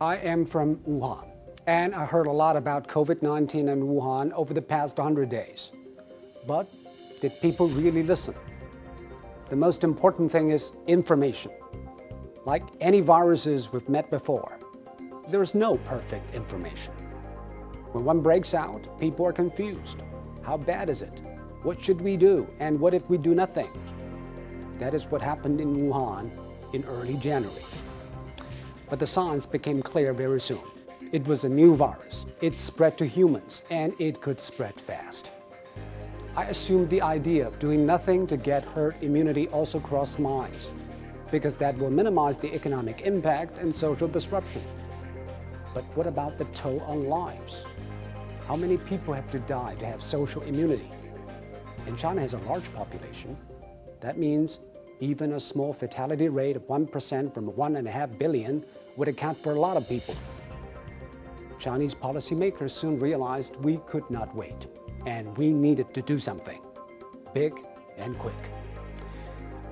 I am from Wuhan, and I heard a lot about COVID-19 and Wuhan over the past 100 days. But did people really listen? The most important thing is information. Like any viruses we've met before, there is no perfect information. When one breaks out, people are confused. How bad is it? What should we do? And what if we do nothing? That is what happened in Wuhan in early January. But the signs became clear very soon. It was a new virus. It spread to humans, and it could spread fast. I assumed the idea of doing nothing to get herd immunity also crossed minds, because that will minimize the economic impact and social disruption. But what about the toll on lives? How many people have to die to have social immunity? And China has a large population. That means even a small fatality rate of 1% from 1.5 billion would account for a lot of people. Chinese policymakers soon realized we could not wait, and we needed to do something, big and quick.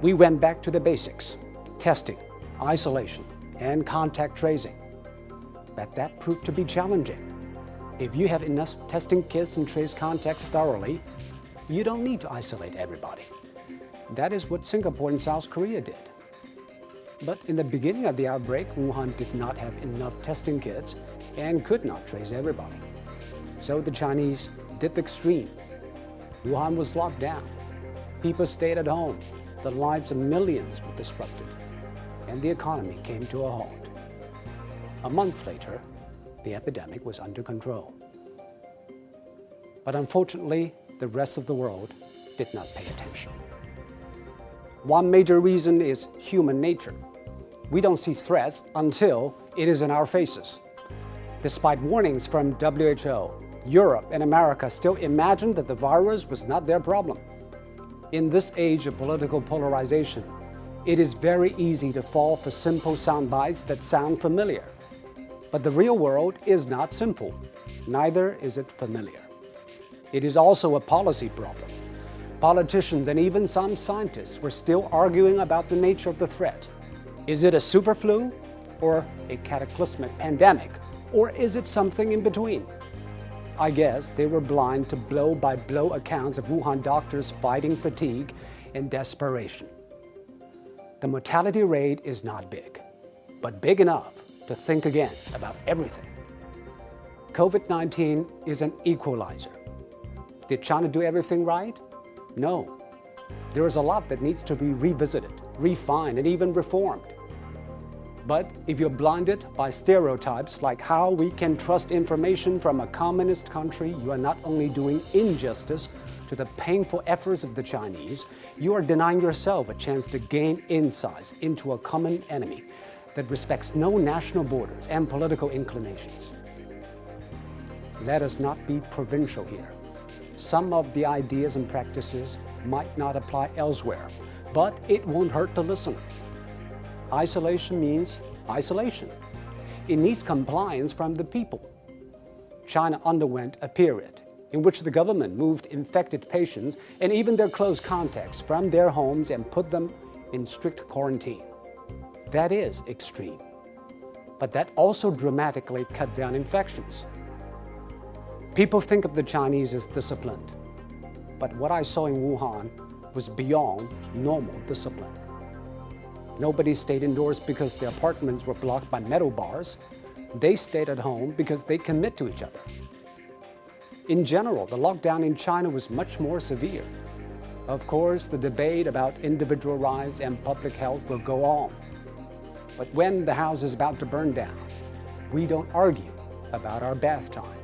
We went back to the basics: testing, isolation, and contact tracing. But that proved to be challenging. If you have enough testing kits and trace contacts thoroughly, you don't need to isolate everybody. That is what Singapore and South Korea did. But in the beginning of the outbreak, Wuhan did not have enough testing kits and could not trace everybody. So the Chinese did the extreme. Wuhan was locked down. People stayed at home. The lives of millions were disrupted, and the economy came to a halt. A month later, the epidemic was under control. But unfortunately, the rest of the world did not pay attention. One major reason is human nature. We don't see threats until it is in our faces. Despite warnings from WHO, Europe and America still imagined that the virus was not their problem. In this age of political polarization, it is very easy to fall for simple sound bites that sound familiar. But the real world is not simple, neither is it familiar. It is also a policy problem. Politicians and even some scientists were still arguing about the nature of the threat. Is it a super flu or a cataclysmic pandemic, or is it something in between? I guess they were blind to blow-by-blow accounts of Wuhan doctors fighting fatigue and desperation. The mortality rate is not big, but big enough to think again about everything. COVID-19 is an equalizer. Did China do everything right? No. There is a lot that needs to be revisited, refined, and even reformed. But if you're blinded by stereotypes like how we can trust information from a communist country, you are not only doing injustice to the painful efforts of the Chinese, you are denying yourself a chance to gain insights into a common enemy that respects no national borders and political inclinations. Let us not be provincial here. Some of the ideas and practices might not apply elsewhere, but it won't hurt to listen. Isolation means isolation. It needs compliance from the people. China underwent a period in which the government moved infected patients and even their close contacts from their homes and put them in strict quarantine. That is extreme, but that also dramatically cut down infections. People think of the Chinese as disciplined, but what I saw in Wuhan was beyond normal discipline. Nobody stayed indoors because their apartments were blocked by metal bars. They stayed at home because they commit to each other. In general, the lockdown in China was much more severe. Of course, the debate about individual rights and public health will go on. But when the house is about to burn down, we don't argue about our bath time.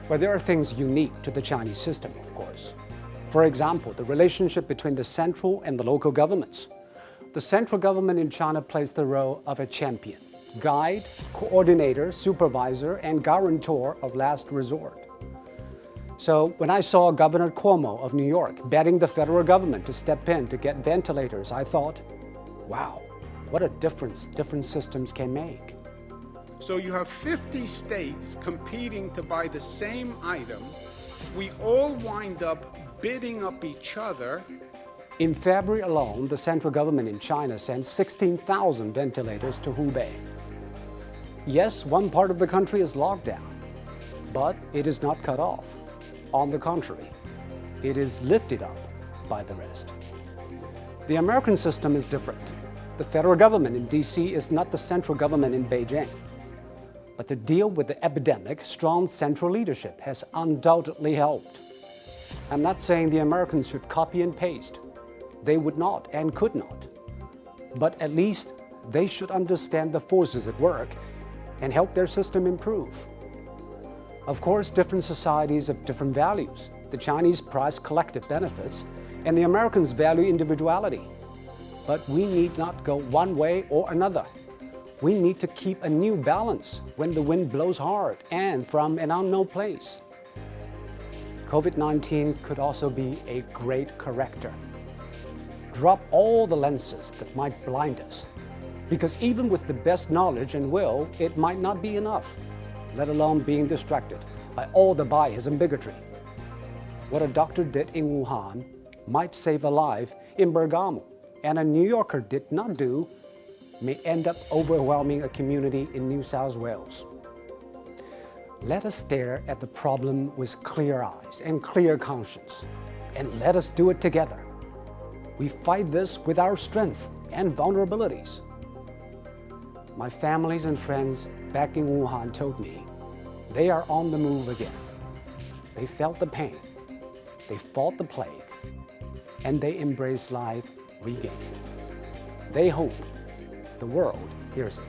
But there are things unique to the Chinese system, of course. For example, the relationship between the central and the local governments. The central government in China plays the role of a champion, guide, coordinator, supervisor, and guarantor of last resort. So when I saw Governor Cuomo of New York begging the federal government to step in to get ventilators, I thought, wow, what a difference different systems can make. So you have 50 states competing to buy the same item. We all wind up bidding up each other. In February alone, the central government in China sent 16,000 ventilators to Hubei. Yes, one part of the country is locked down, but it is not cut off. On the contrary, it is lifted up by the rest. The American system is different. The federal government in DC is not the central government in Beijing. But to deal with the epidemic, strong central leadership has undoubtedly helped. I'm not saying the Americans should copy and paste. They would not and could not. But at least they should understand the forces at work and help their system improve. Of course, different societies have different values. The Chinese prize collective benefits, and the Americans value individuality. But we need not go one way or another. We need to keep a new balance when the wind blows hard and from an unknown place. COVID-19 could also be a great corrector. Drop all the lenses that might blind us, because even with the best knowledge and will, it might not be enough, let alone being distracted by all the bias and bigotry. What a doctor did in Wuhan might save a life in Bergamo, and a New Yorker did not do may end up overwhelming a community in New South Wales. Let us stare at the problem with clear eyes and clear conscience, and let us do it together. We fight this with our strength and vulnerabilities. My families and friends back in Wuhan told me they are on the move again. They felt the pain, they fought the plague, and they embraced life regained. They hope the world hears it.